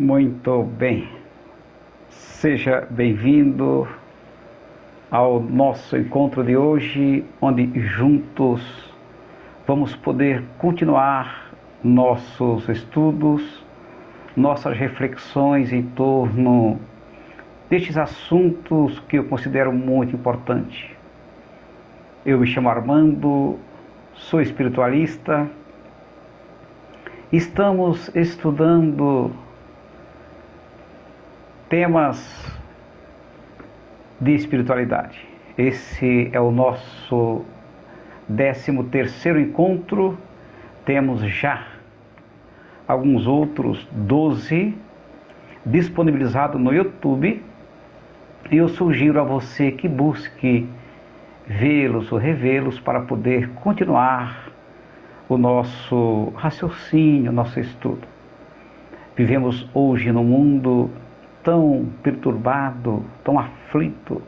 Muito bem, seja bem-vindo ao nosso encontro de hoje, onde juntos vamos poder continuar nossos estudos, nossas reflexões em torno destes assuntos que eu considero muito importantes. Eu me chamo Armando, sou espiritualista. Estamos estudando temas de espiritualidade. Esse é o nosso 13º encontro. Temos já alguns outros 12 disponibilizados no YouTube. E eu sugiro a você que busque vê-los ou revê-los para poder continuar o nosso raciocínio, o nosso estudo. Vivemos hoje num mundo tão perturbado, tão aflito,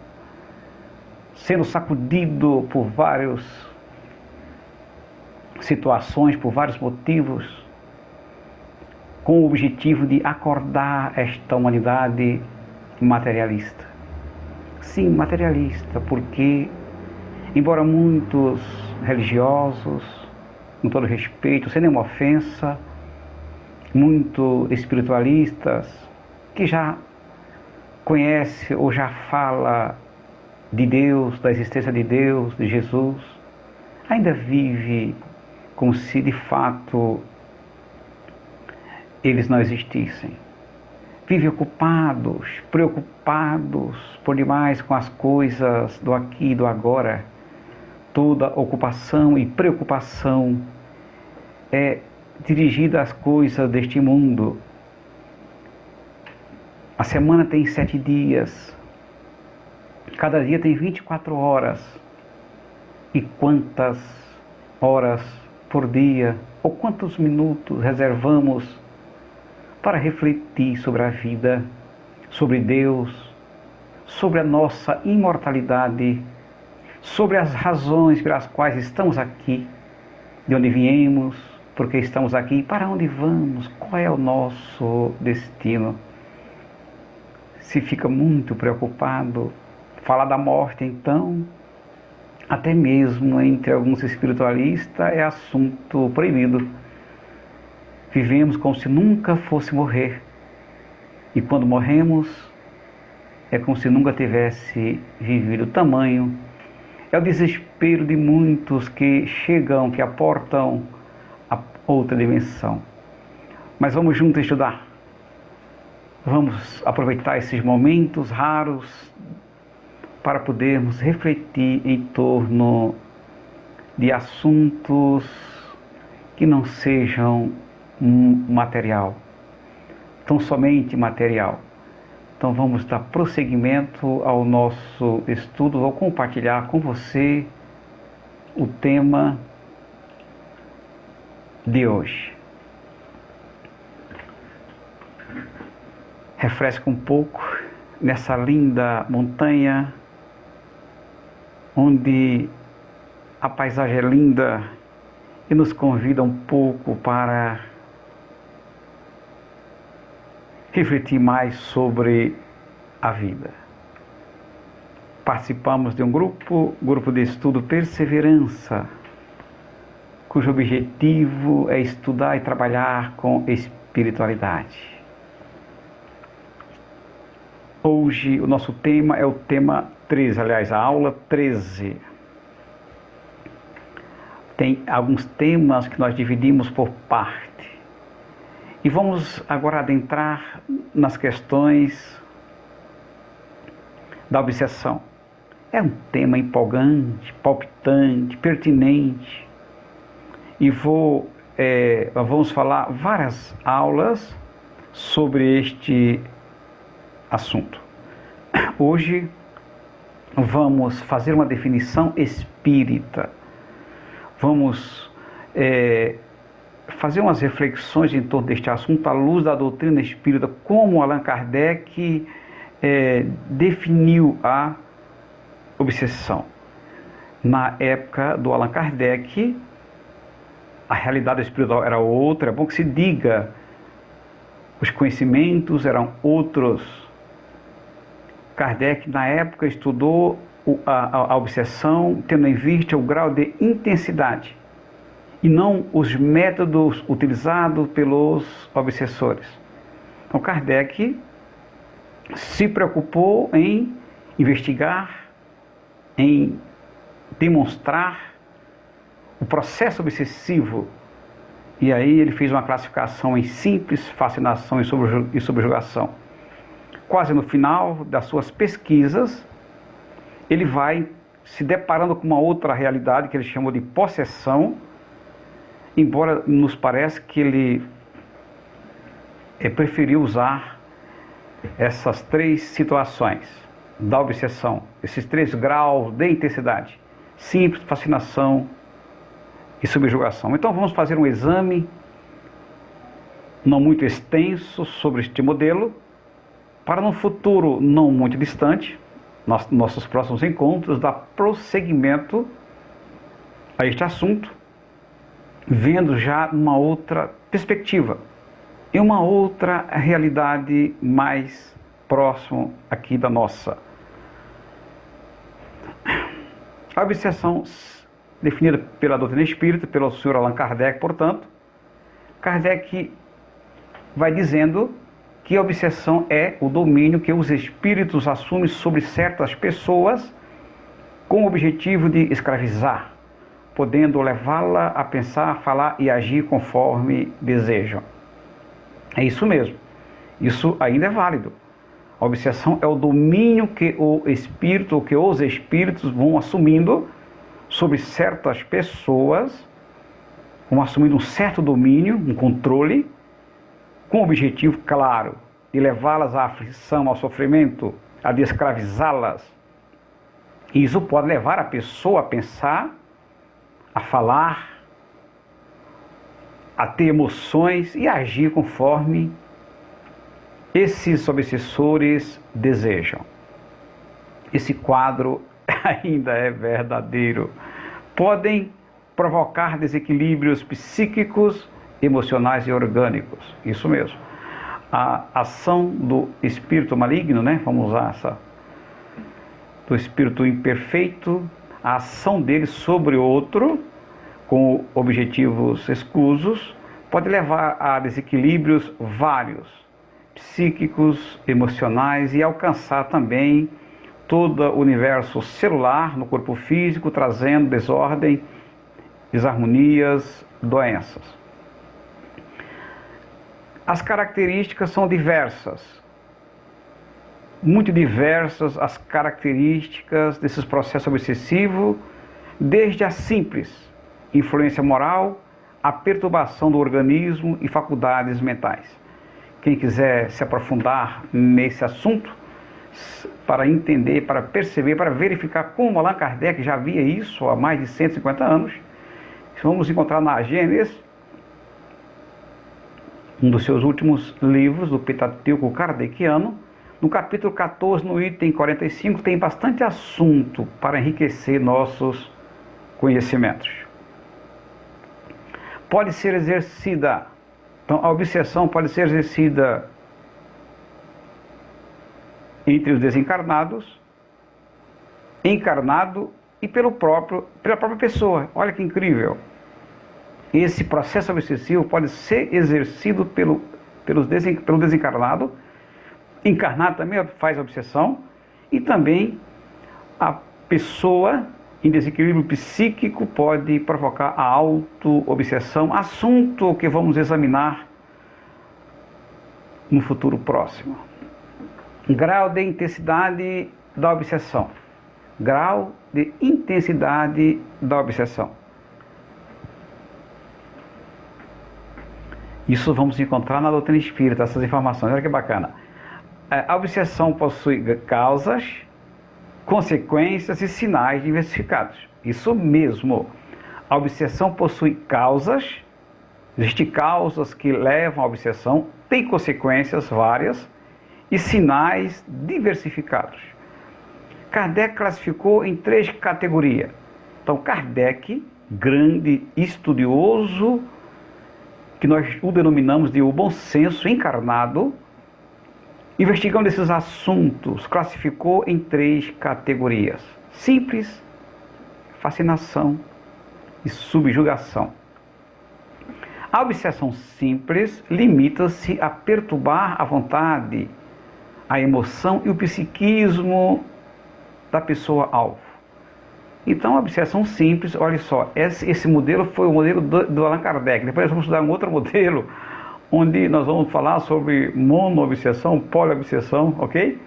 sendo sacudido por várias situações, por vários motivos, com o objetivo de acordar esta humanidade materialista. Sim, materialista, porque, embora muitos religiosos, com todo respeito, sem nenhuma ofensa, muito espiritualistas, que já conhece ou já fala de Deus, da existência de Deus, de Jesus, ainda vive como se de fato eles não existissem. Vivem ocupados, preocupados por demais com as coisas do aqui e do agora. Toda ocupação e preocupação é dirigida às coisas deste mundo. A semana tem 7 dias, cada dia tem 24 horas. E quantas horas por dia, ou quantos minutos reservamos para refletir sobre a vida, sobre Deus, sobre a nossa imortalidade, sobre as razões pelas quais estamos aqui, de onde viemos, porque estamos aqui, para onde vamos, qual é o nosso destino. Se fica muito preocupado, falar da morte, então, até mesmo entre alguns espiritualistas, é assunto proibido. Vivemos como se nunca fosse morrer. E quando morremos, é como se nunca tivesse vivido. O tamanho é o desespero de muitos que chegam, que aportam a outra dimensão. Mas vamos juntos estudar. Vamos aproveitar esses momentos raros para podermos refletir em torno de assuntos que não sejam material, tão somente material. Então vamos dar prosseguimento ao nosso estudo. Vou compartilhar com você o tema de hoje. Refresca um pouco nessa linda montanha, onde a paisagem é linda e nos convida um pouco para refletir mais sobre a vida. Participamos de um grupo de estudo Perseverança, cujo objetivo é estudar e trabalhar com espiritualidade. Hoje o nosso tema é o tema 13, aliás, a aula 13. Tem alguns temas que nós dividimos por parte. E vamos agora adentrar nas questões da obsessão. É um tema empolgante, palpitante, pertinente. E vamos falar várias aulas sobre este assunto. Hoje vamos fazer uma definição espírita. Vamos fazer umas reflexões em torno deste assunto à luz da doutrina espírita, como Allan Kardec definiu a obsessão. Na época do Allan Kardec, a realidade espiritual era outra. É bom que se diga os conhecimentos eram outros. Kardec, na época, estudou a obsessão tendo em vista o grau de intensidade e não os métodos utilizados pelos obsessores. Então, Kardec se preocupou em investigar, em demonstrar o processo obsessivo. E aí ele fez uma classificação em simples, fascinação e subjugação. Quase no final das suas pesquisas, ele vai se deparando com uma outra realidade que ele chamou de possessão, embora nos pareça que ele preferiu usar essas três situações da obsessão, esses três graus de intensidade: simples, fascinação e subjugação. Então vamos fazer um exame não muito extenso sobre este modelo, para no futuro não muito distante, nossos próximos encontros, dar prosseguimento a este assunto, vendo já uma outra perspectiva, em uma outra realidade mais próximo aqui da nossa. A obsessão, definida pela doutrina espírita, pelo Sr. Allan Kardec, portanto, Kardec vai dizendo que a obsessão é o domínio que os espíritos assumem sobre certas pessoas com o objetivo de escravizar, podendo levá-la a pensar, falar e agir conforme desejam. É isso mesmo. Isso ainda é válido. A obsessão é o domínio que o espírito, ou que os espíritos vão assumindo sobre certas pessoas, vão assumindo um certo domínio, um controle, com o objetivo claro de levá-las à aflição, ao sofrimento, a de escravizá-las. E isso pode levar a pessoa a pensar, a falar, a ter emoções e agir conforme esses obsessores desejam. Esse quadro ainda é verdadeiro. Podem provocar desequilíbrios psíquicos, emocionais e orgânicos. Isso mesmo. A ação do espírito maligno, vamos usar essa, do espírito imperfeito, a ação dele sobre outro, com objetivos escusos, pode levar a desequilíbrios vários, psíquicos, emocionais, e alcançar também todo o universo celular no corpo físico, trazendo desordem, desarmonias, doenças. As características são diversas, muito diversas as características desses processos obsessivos, desde a simples influência moral, a perturbação do organismo e faculdades mentais. Quem quiser se aprofundar nesse assunto, para entender, para perceber, para verificar como Allan Kardec já via isso há mais de 150 anos, vamos encontrar na Gênesis, um dos seus últimos livros, do Pentateuco Kardeciano, no capítulo 14, no item 45, tem bastante assunto para enriquecer nossos conhecimentos. Pode ser exercida, então a obsessão pode ser exercida entre os desencarnados, encarnado e pela própria pessoa. Olha que incrível! Esse processo obsessivo pode ser exercido pelo desencarnado, encarnado também faz obsessão, e também a pessoa em desequilíbrio psíquico pode provocar a auto-obsessão, assunto que vamos examinar no futuro próximo. Grau de intensidade da obsessão. Grau de intensidade da obsessão. Isso vamos encontrar na doutrina espírita, essas informações. Olha que bacana. A obsessão possui causas, consequências e sinais diversificados. Isso mesmo. A obsessão possui causas, existem causas que levam à obsessão, tem consequências várias e sinais diversificados. Kardec classificou em 3 categorias. Então, Kardec, grande estudioso que nós o denominamos de o bom senso encarnado, investigando esses assuntos, classificou em 3 categorias: simples, fascinação e subjugação. A obsessão simples limita-se a perturbar a vontade, a emoção e o psiquismo da pessoa-alvo. Então, a obsessão simples, olha só, esse modelo foi o modelo do Allan Kardec. Depois nós vamos estudar um outro modelo, onde nós vamos falar sobre mono-obsessão, poliobsessão, ok?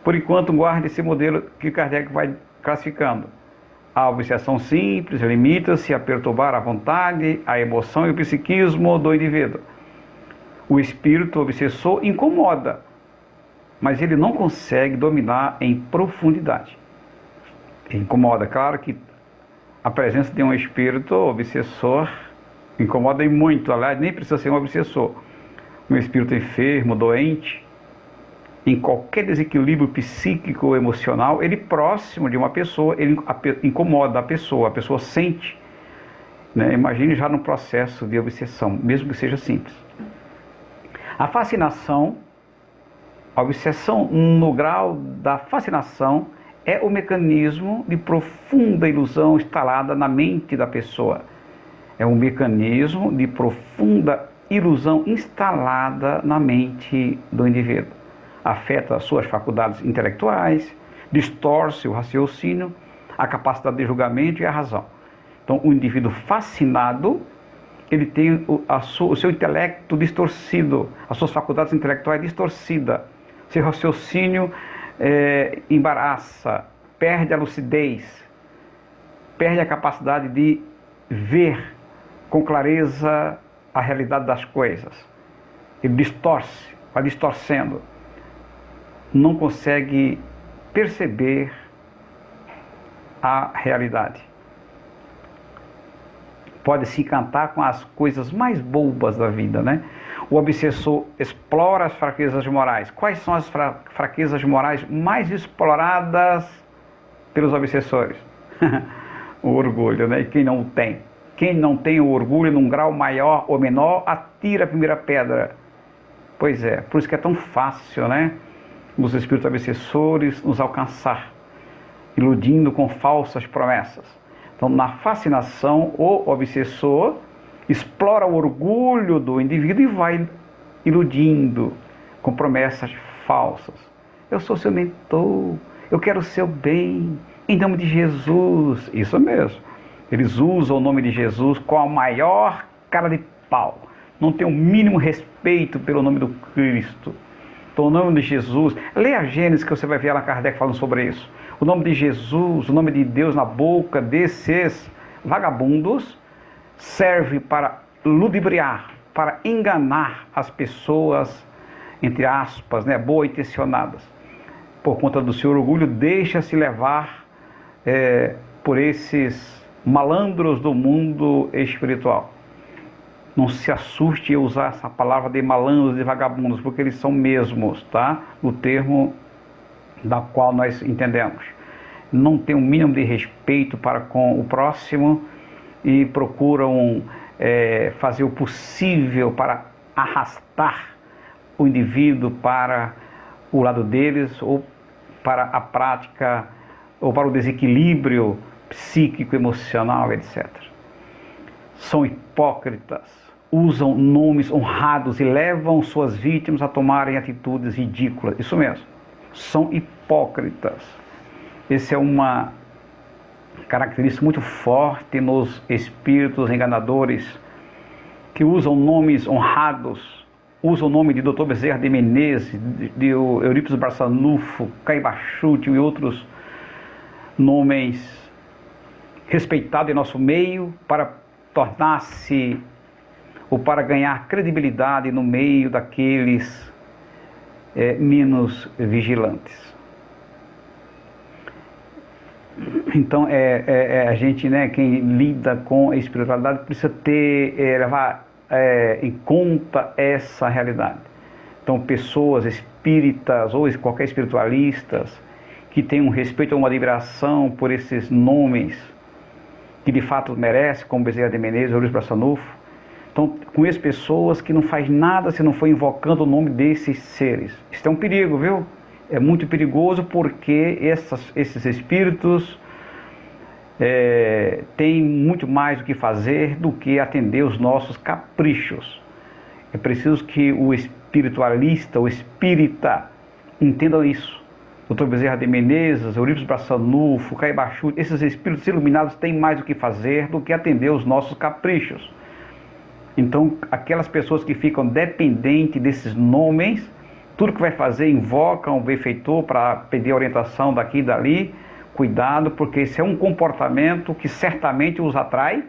Por enquanto, guarde esse modelo que Kardec vai classificando. A obsessão simples limita-se a perturbar a vontade, a emoção e o psiquismo do indivíduo. O espírito obsessor incomoda, mas ele não consegue dominar em profundidade. Incomoda, claro que a presença de um espírito obsessor incomoda muito, aliás, nem precisa ser um obsessor. Um espírito enfermo, doente, em qualquer desequilíbrio psíquico ou emocional, ele próximo de uma pessoa, ele incomoda a pessoa sente, né? Imagine já no processo de obsessão, mesmo que seja simples. A fascinação, a obsessão no grau da fascinação, é o mecanismo de profunda ilusão instalada na mente da pessoa. É um mecanismo de profunda ilusão instalada na mente do indivíduo. Afeta as suas faculdades intelectuais, distorce o raciocínio, a capacidade de julgamento e a razão. Então, o indivíduo fascinado, ele tem o seu intelecto distorcido, as suas faculdades intelectuais distorcidas, seu raciocínio embaraça, perde a lucidez, perde a capacidade de ver com clareza a realidade das coisas. Ele distorce, vai distorcendo, não consegue perceber a realidade. Pode se encantar com as coisas mais bobas da vida, né? O obsessor explora as fraquezas morais. Quais são as fraquezas morais mais exploradas pelos obsessores? O orgulho, né? E quem não tem? Quem não tem o orgulho num grau maior ou menor, atira a primeira pedra. Pois é, por isso que é tão fácil, né? Os espíritos obsessores nos alcançar, iludindo com falsas promessas. Então, na fascinação, o obsessor explora o orgulho do indivíduo e vai iludindo com promessas falsas. Eu sou seu mentor, eu quero o seu bem, em nome de Jesus. Isso mesmo. Eles usam o nome de Jesus com a maior cara de pau. Não tem o mínimo respeito pelo nome do Cristo. Então, o nome de Jesus, leia a Gênesis que você vai ver Allan Kardec falando sobre isso. O nome de Jesus, o nome de Deus na boca desses vagabundos serve para ludibriar, para enganar as pessoas, entre aspas, né, boa intencionadas. Por conta do seu orgulho, deixa-se levar por esses malandros do mundo espiritual. Não se assuste em usar essa palavra de malandros e vagabundos, porque eles são mesmos, tá? No termo da qual nós entendemos. Não tem um mínimo de respeito para com o próximo e procuram fazer o possível para arrastar o indivíduo para o lado deles, ou para a prática, ou para o desequilíbrio psíquico, emocional, etc. São hipócritas, usam nomes honrados e levam suas vítimas a tomarem atitudes ridículas. Isso mesmo, são hipócritas. Essa é uma característica muito forte nos espíritos enganadores, que usam nomes honrados, usam o nome de Dr. Bezerra de Menezes, de Eurípides Barçanufo, Caibachuti e outros nomes respeitados em nosso meio, para tornar-se ou para ganhar credibilidade no meio daqueles menos vigilantes. Então, a gente, né, quem lida com a espiritualidade, precisa levar em conta essa realidade. Então, pessoas espíritas ou qualquer espiritualistas que tenham um respeito ou uma admiração por esses nomes que de fato merecem, como Bezerra de Menezes, Eurípides Barçanufo, então Conheço pessoas que não faz nada se não for invocando o nome desses seres. Isso é um perigo, viu? É muito perigoso porque esses espíritos têm muito mais o que fazer do que atender os nossos caprichos. É preciso que o espiritualista, o espírita, entendam isso. Dr. Bezerra de Menezes, Eurípides Brassanufo, Caibachu, esses espíritos iluminados têm mais o que fazer do que atender os nossos caprichos. Então, aquelas pessoas que ficam dependentes desses nomes, tudo que vai fazer, invocam o benfeitor para pedir orientação daqui e dali. Cuidado, porque esse é um comportamento que certamente os atrai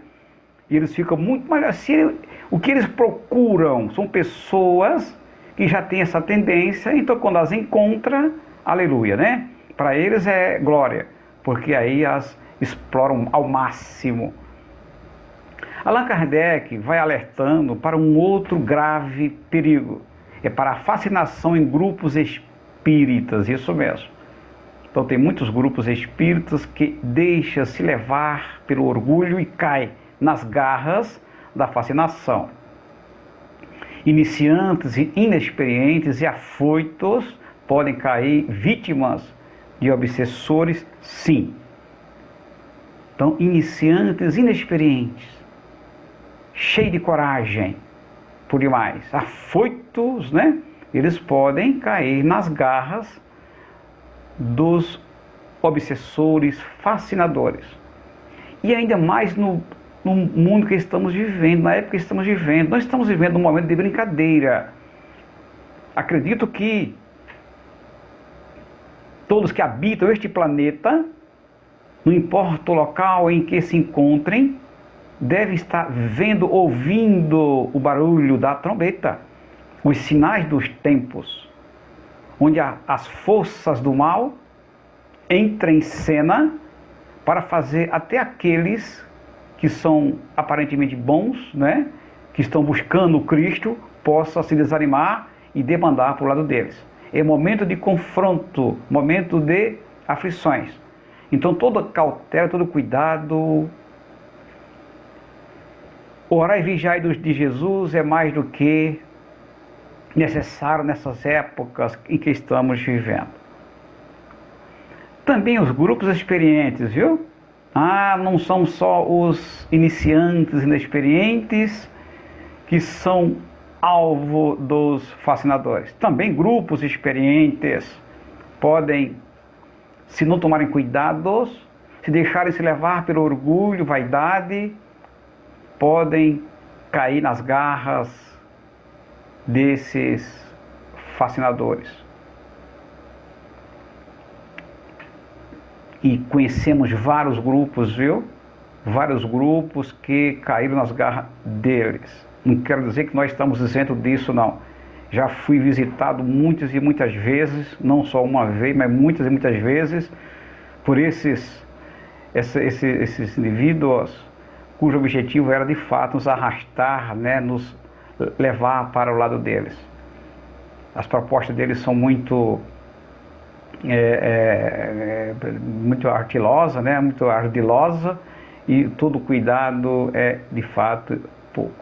e eles ficam muito mais assim. O que eles procuram são pessoas que já têm essa tendência, então quando as encontra, aleluia, né? Para eles é glória, porque aí as exploram ao máximo. Allan Kardec vai alertando para um outro grave perigo, é para a fascinação em grupos espíritas, isso mesmo. Então tem muitos grupos espíritas que deixam se levar pelo orgulho e cai nas garras da fascinação. Iniciantes e inexperientes e afoitos podem cair vítimas de obsessores, sim. Então, iniciantes inexperientes, cheios de coragem, por demais, afoitos, né? Eles podem cair nas garras dos obsessores, fascinadores. E ainda mais no mundo que estamos vivendo, na época que estamos vivendo. Nós estamos vivendo um momento de brincadeira. Acredito que todos que habitam este planeta, não importa o local em que se encontrem, devem estar vendo, ouvindo o barulho da trombeta, os sinais dos tempos, onde as forças do mal entram em cena para fazer até aqueles que são aparentemente bons, né, que estão buscando o Cristo, possam se desanimar e demandar para o lado deles. É momento de confronto, momento de aflições. Então toda cautela, todo cuidado. Orar e vigiar de Jesus é mais do que necessário nessas épocas em que estamos vivendo. Também os grupos experientes, viu? Não são só os iniciantes inexperientes que são alvo dos fascinadores. Também grupos experientes podem, se não tomarem cuidados, se deixarem se levar pelo orgulho, vaidade, podem cair nas garras desses fascinadores. E conhecemos vários grupos, viu? Vários grupos que caíram nas garras deles. Não quero dizer que nós estamos isentos disso, não. Já fui visitado muitas e muitas vezes, não só uma vez, mas muitas e muitas vezes, por esses indivíduos cujo objetivo era de fato nos arrastar, né, nos levar para o lado deles. As propostas deles são muito ardilosa, né, muito ardilosa, e todo cuidado é de fato pouco.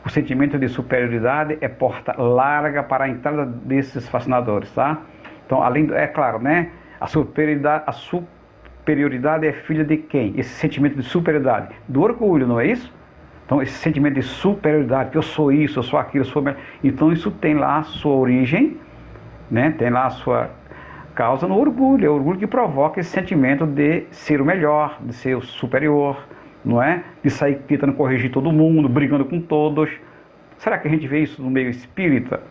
O sentimento de superioridade é porta larga para a entrada desses fascinadores, tá? Então, além é claro, né, a superioridade é filha de quem? Esse sentimento de superioridade, do orgulho, não é isso? Então, esse sentimento de superioridade, que eu sou isso, eu sou aquilo, eu sou melhor. Então, isso tem lá a sua origem, né? Tem lá a sua causa no orgulho. É o orgulho que provoca esse sentimento de ser o melhor, de ser o superior, não é? De sair tentando corrigir todo mundo, brigando com todos. Será que a gente vê isso no meio espírita?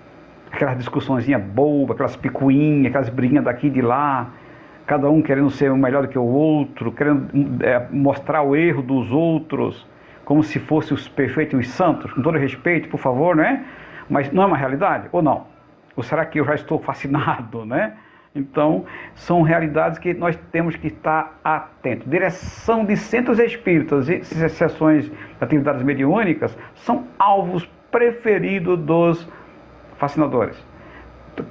Aquelas discussõezinhas bobas, aquelas picuinhas, aquelas briguinhas daqui e de lá, cada um querendo ser melhor do que o outro, querendo mostrar o erro dos outros, como se fossem os perfeitos e os santos, com todo respeito, por favor, né? Mas não é uma realidade, ou não? Ou será que eu já estou fascinado, né? Então, são realidades que nós temos que estar atentos. Direção de centros espíritas e sessões de atividades mediúnicas são alvos preferidos dos fascinadores.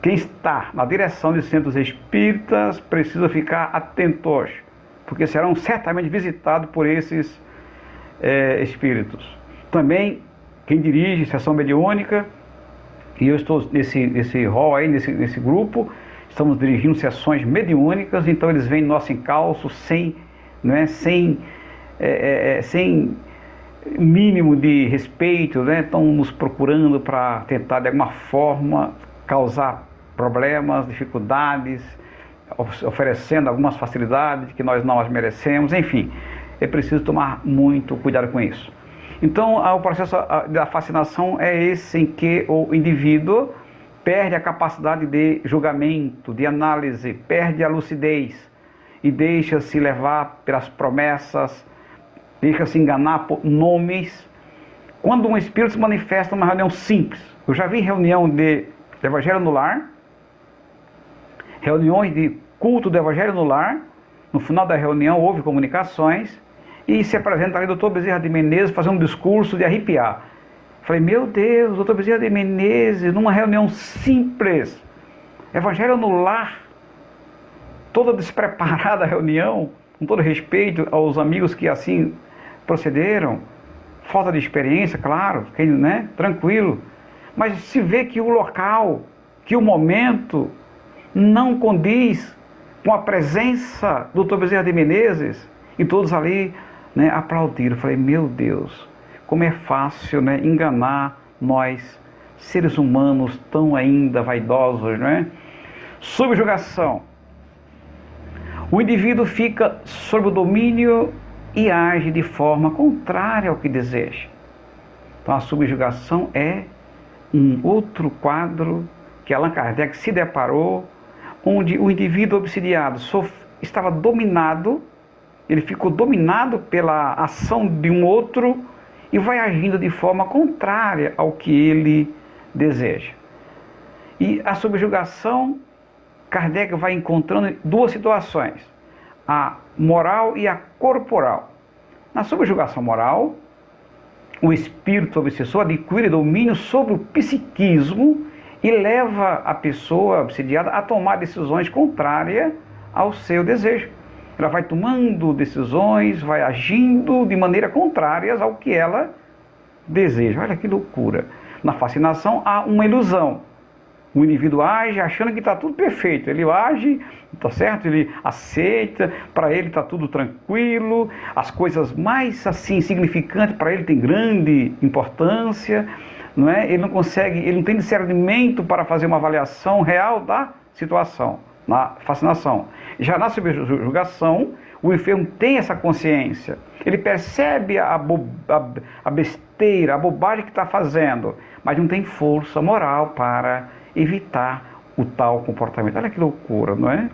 Quem está na direção de centros espíritas precisa ficar atentos, porque serão certamente visitados por esses espíritos. Também quem dirige sessão mediúnica, e eu estou nesse rol aí, nesse grupo, estamos dirigindo sessões mediúnicas, então eles vêm no nosso encalço sem, né, sem mínimo de respeito, né? Estão nos procurando para tentar de alguma forma causar problemas, dificuldades, oferecendo algumas facilidades que nós não as merecemos, enfim, é preciso tomar muito cuidado com isso. Então, o processo da fascinação é esse em que o indivíduo perde a capacidade de julgamento, de análise, perde a lucidez e deixa-se levar pelas promessas, deixa-se enganar por nomes. Quando um espírito se manifesta numa reunião simples, eu já vi reunião de Evangelho no Lar, reuniões de culto do Evangelho no Lar, no final da reunião houve comunicações, e se apresenta ali o Dr. Bezerra de Menezes fazendo um discurso de arrepiar. Falei, meu Deus, Dr. Bezerra de Menezes, numa reunião simples, Evangelho no Lar, toda despreparada a reunião, com todo respeito aos amigos que assim procederam, falta de experiência, claro, né? Tranquilo, mas se vê que o local, que o momento não condiz com a presença do Dr. Bezerra de Menezes, e todos ali, né, aplaudiram. Falei, meu Deus, como é fácil, né, enganar nós, seres humanos tão ainda vaidosos, né? Subjugação. O indivíduo fica sob o domínio e age de forma contrária ao que deseja. Então a subjugação é um outro quadro que Allan Kardec se deparou, onde o indivíduo obsidiado estava dominado, ele ficou dominado pela ação de um outro e vai agindo de forma contrária ao que ele deseja. E a subjugação, Kardec vai encontrando duas situações, a moral e a corporal. Na subjugação moral, o espírito obsessor adquire domínio sobre o psiquismo e leva a pessoa obsidiada a tomar decisões contrárias ao seu desejo. Ela vai tomando decisões, vai agindo de maneira contrária ao que ela deseja. Olha que loucura. Na fascinação há uma ilusão. O indivíduo age achando que está tudo perfeito. Ele age, tá certo? Ele aceita, para ele está tudo tranquilo, as coisas mais assim significantes para ele têm grande importância, não é? Ele não consegue, ele não tem discernimento para fazer uma avaliação real da situação, na fascinação. Já na subjugação, o enfermo tem essa consciência, ele percebe a besteira, a bobagem que está fazendo, mas não tem força moral para evitar o tal comportamento. Olha que loucura, não é?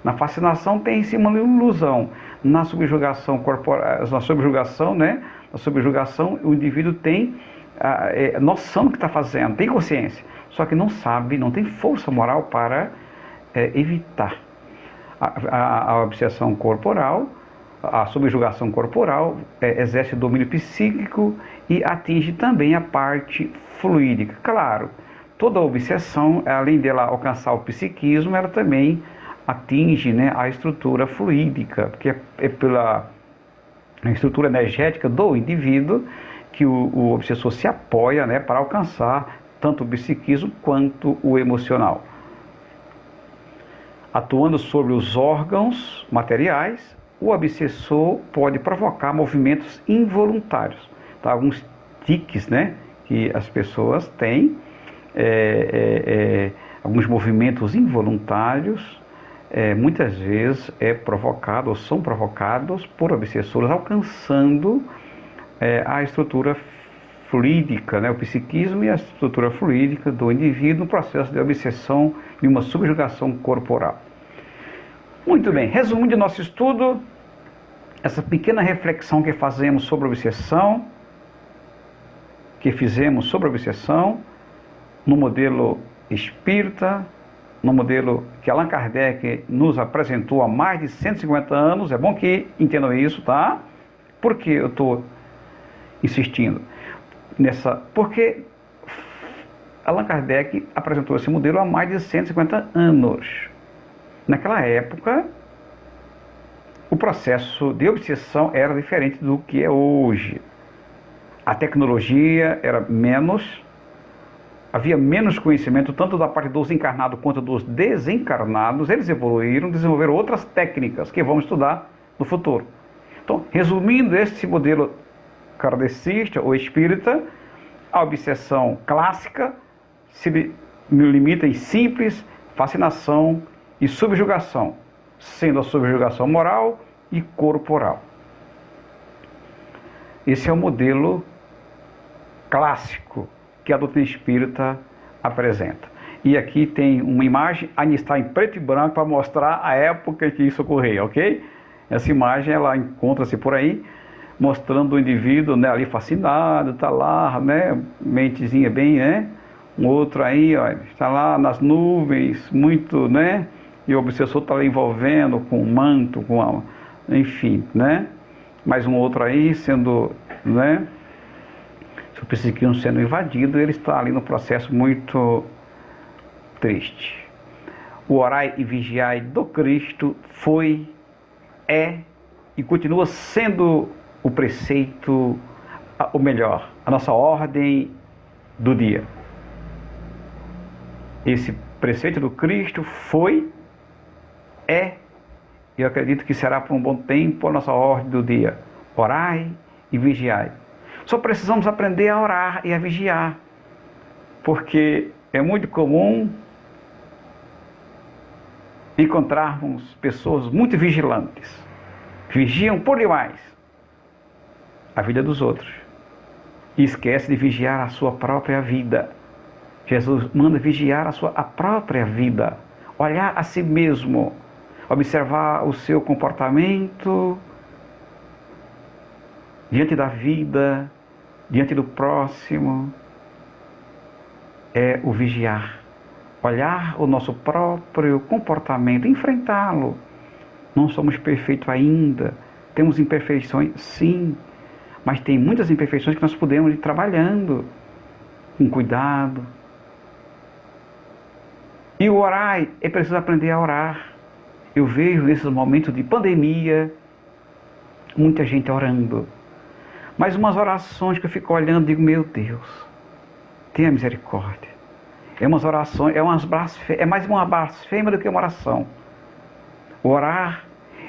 Na fascinação tem-se uma ilusão. Na subjugação corporal, na subjugação, né? Na subjugação, o indivíduo tem noção do que está fazendo, tem consciência, só que não sabe, não tem força moral para evitar. A obsessão corporal, a subjugação corporal exerce domínio psíquico e atinge também a parte fluídica. Claro, toda obsessão, além dela alcançar o psiquismo, ela também atinge, né, a estrutura fluídica, porque é pela estrutura energética do indivíduo que o obsessor se apoia, né, para alcançar tanto o psiquismo quanto o emocional. Atuando sobre os órgãos materiais, o obsessor pode provocar movimentos involuntários. Tá? Alguns tiques, né, que as pessoas têm, alguns movimentos involuntários, muitas vezes provocado ou são provocados por obsessores, alcançando a estrutura fluídica, né, o psiquismo e a estrutura fluídica do indivíduo no processo de obsessão e uma subjugação corporal. Muito bem, resumo de nosso estudo, essa pequena reflexão que fizemos sobre a obsessão, no modelo espírita, no modelo que Allan Kardec nos apresentou há mais de 150 anos, é bom que entendam isso, tá? Por que eu estou insistindo nessa? Porque Allan Kardec apresentou esse modelo há mais de 150 anos. Naquela época, o processo de obsessão era diferente do que é hoje. A tecnologia era menos, havia menos conhecimento, tanto da parte dos encarnados quanto dos desencarnados. Eles evoluíram, desenvolveram outras técnicas que vamos estudar no futuro. Então, resumindo, esse modelo kardecista ou espírita, a obsessão clássica se limita em simples fascinação e subjugação, sendo a subjugação moral e corporal. Esse é o modelo clássico que a doutrina espírita apresenta. E aqui tem uma imagem, ainda está em preto e branco para mostrar a época que isso ocorreu, ok? Essa imagem, ela encontra-se por aí, mostrando o indivíduo, né, ali fascinado, está lá, né, mentezinha bem, né? Um outro aí, ó, está lá nas nuvens, muito, né? E o obsessor está lá envolvendo com um manto, enfim, né? Mais um outro aí sendo, né? Seu psiquismo sendo invadido, ele está ali no processo muito triste. O orai e vigiai do Cristo foi, é e continua sendo o preceito, ou melhor, a nossa ordem do dia. Esse preceito do Cristo foi, é, e eu acredito que será por um bom tempo a nossa ordem do dia. Orai e vigiai. Só precisamos aprender a orar e a vigiar, porque é muito comum encontrarmos pessoas muito vigilantes, vigiam por demais a vida dos outros e esquece de vigiar a sua própria vida. Jesus manda vigiar a própria vida, olhar a si mesmo, observar o seu comportamento diante da vida, diante do próximo. É o vigiar, olhar o nosso próprio comportamento, enfrentá-lo. Não somos perfeitos ainda, temos imperfeições, sim, mas tem muitas imperfeições que nós podemos ir trabalhando com cuidado. E o orar, é preciso aprender a orar. Eu vejo nesses momentos de pandemia muita gente orando, mas umas orações que eu fico olhando e digo, meu Deus, tenha misericórdia. É umas orações, é mais uma blasfêmia do que uma oração. O orar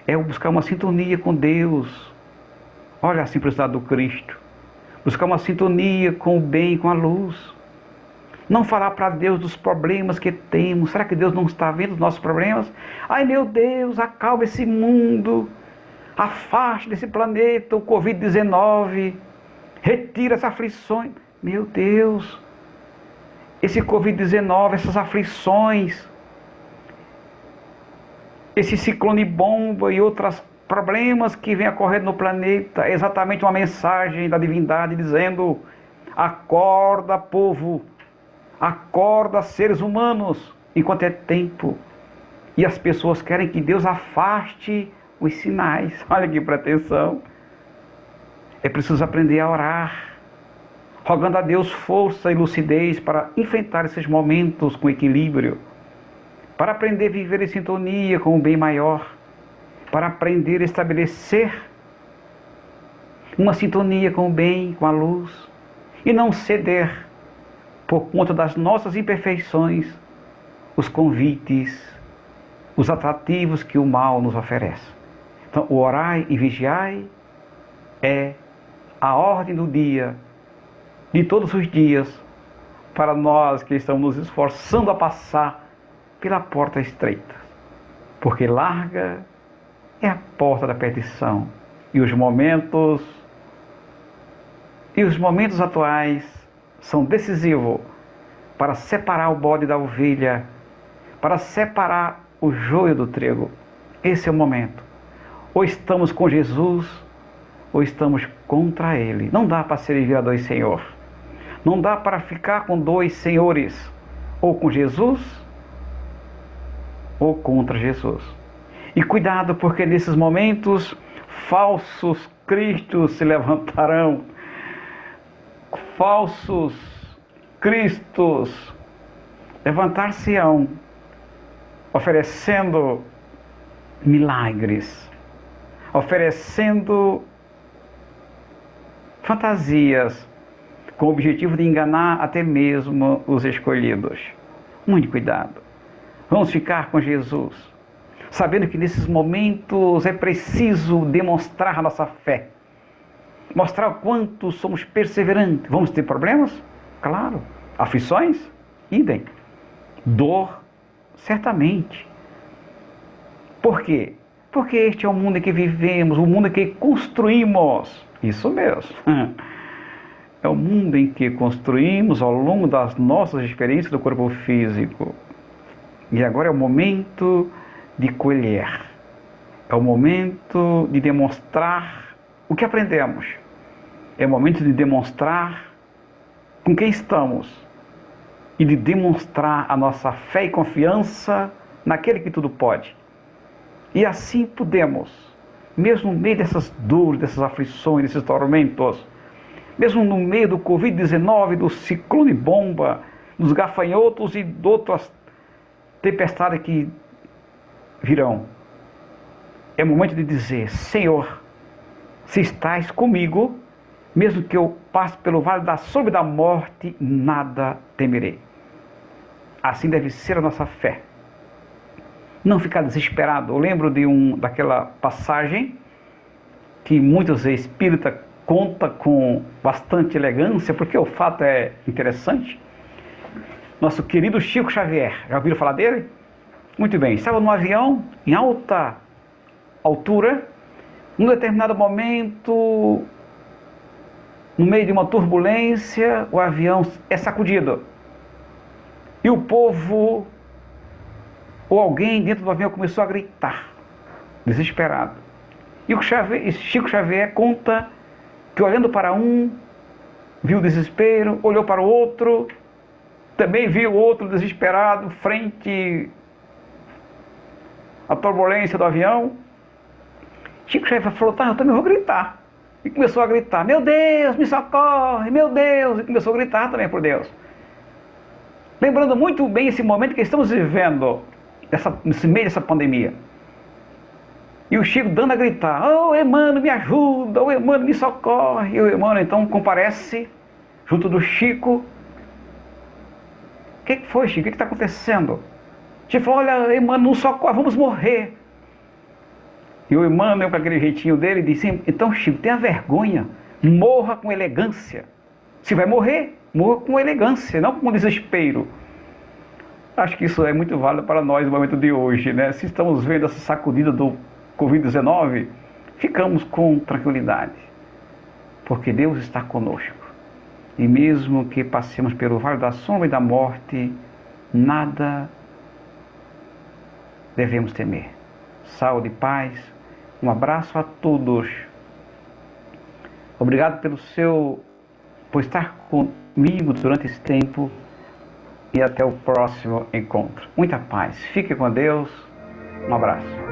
é buscar uma sintonia com Deus. Olha a simplicidade do Cristo. Buscar uma sintonia com o bem, com a luz. Não falar para Deus dos problemas que temos. Será que Deus não está vendo os nossos problemas? Ai meu Deus, acalma esse mundo. Afaste desse planeta o Covid-19. Retira as aflições. Meu Deus, esse Covid-19, essas aflições, esse ciclone bomba e outros problemas que vêm ocorrendo no planeta, é exatamente uma mensagem da divindade dizendo: acorda, povo, acorda, seres humanos, enquanto é tempo. E as pessoas querem que Deus afaste os sinais. Olha que pretensão. É preciso aprender a orar, rogando a Deus força e lucidez para enfrentar esses momentos com equilíbrio, para aprender a viver em sintonia com o bem maior, para aprender a estabelecer uma sintonia com o bem, com a luz, e não ceder, por conta das nossas imperfeições, os convites, os atrativos que o mal nos oferece. Então, o orai e vigiai é a ordem do dia, de todos os dias, para nós que estamos nos esforçando a passar pela porta estreita, porque larga é a porta da perdição, e os momentos atuais são decisivos para separar o bode da ovelha, para separar o joio do trigo. Esse é o momento. Ou estamos com Jesus, ou estamos contra Ele. Não dá para servir a dois senhores. Não dá para ficar com dois senhores, ou com Jesus, ou contra Jesus. E cuidado, porque nesses momentos, falsos cristos se levantarão. Falsos cristos levantar-se-ão, oferecendo milagres, oferecendo fantasias, com o objetivo de enganar até mesmo os escolhidos. Muito cuidado. Vamos ficar com Jesus, sabendo que nesses momentos é preciso demonstrar a nossa fé, mostrar o quanto somos perseverantes. Vamos ter problemas? Claro. Aflições? Idem. Dor? Certamente. Por quê? Porque este é o mundo em que vivemos, o mundo em que construímos. Isso mesmo. É o mundo em que construímos ao longo das nossas experiências do corpo físico. E agora é o momento de colher. É o momento de demonstrar o que aprendemos. É o momento de demonstrar com quem estamos e de demonstrar a nossa fé e confiança naquele que tudo pode. E assim podemos, mesmo no meio dessas dores, dessas aflições, desses tormentos, mesmo no meio do Covid-19, do ciclone bomba, dos gafanhotos e de outras tempestades que virão, é o momento de dizer: Senhor, se estás comigo, mesmo que eu passe pelo vale da sombra da morte, nada temerei. Assim deve ser a nossa fé. Não ficar desesperado. Eu lembro daquela passagem que muitos espíritas contam com bastante elegância, porque o fato é interessante. Nosso querido Chico Xavier, já ouviram falar dele? Muito bem, estava num avião em alta altura, num determinado momento, no meio de uma turbulência, o avião é sacudido. E o povo, ou alguém dentro do avião, começou a gritar, desesperado. E o Chico Xavier conta que, olhando para um, viu o desespero, olhou para o outro, também viu o outro desesperado, frente à turbulência do avião. Chico Xavier falou: tá, eu também vou gritar. E começou a gritar: meu Deus, me socorre, meu Deus. E começou a gritar também por Deus. Lembrando muito bem esse momento que estamos vivendo, nesse meio dessa pandemia. E o Chico dando a gritar: oh, Emmanuel, me ajuda, oh, Emmanuel, me socorre. E o Emmanuel então comparece junto do Chico. O que foi, Chico? O que está acontecendo? Chico falou: olha, Emmanuel, não socorre, vamos morrer. E o Emmanuel, com aquele jeitinho dele, disse: então, Chico, tenha vergonha, morra com elegância. Se vai morrer, morra com elegância, não com desespero. Acho que isso é muito válido para nós no momento de hoje, né? Se estamos vendo essa sacudida do Covid-19, ficamos com tranquilidade, porque Deus está conosco. E mesmo que passemos pelo vale da sombra e da morte, nada devemos temer. Saúde e paz. Um abraço a todos. Obrigado por estar comigo durante esse tempo e até o próximo encontro. Muita paz. Fique com Deus. Um abraço.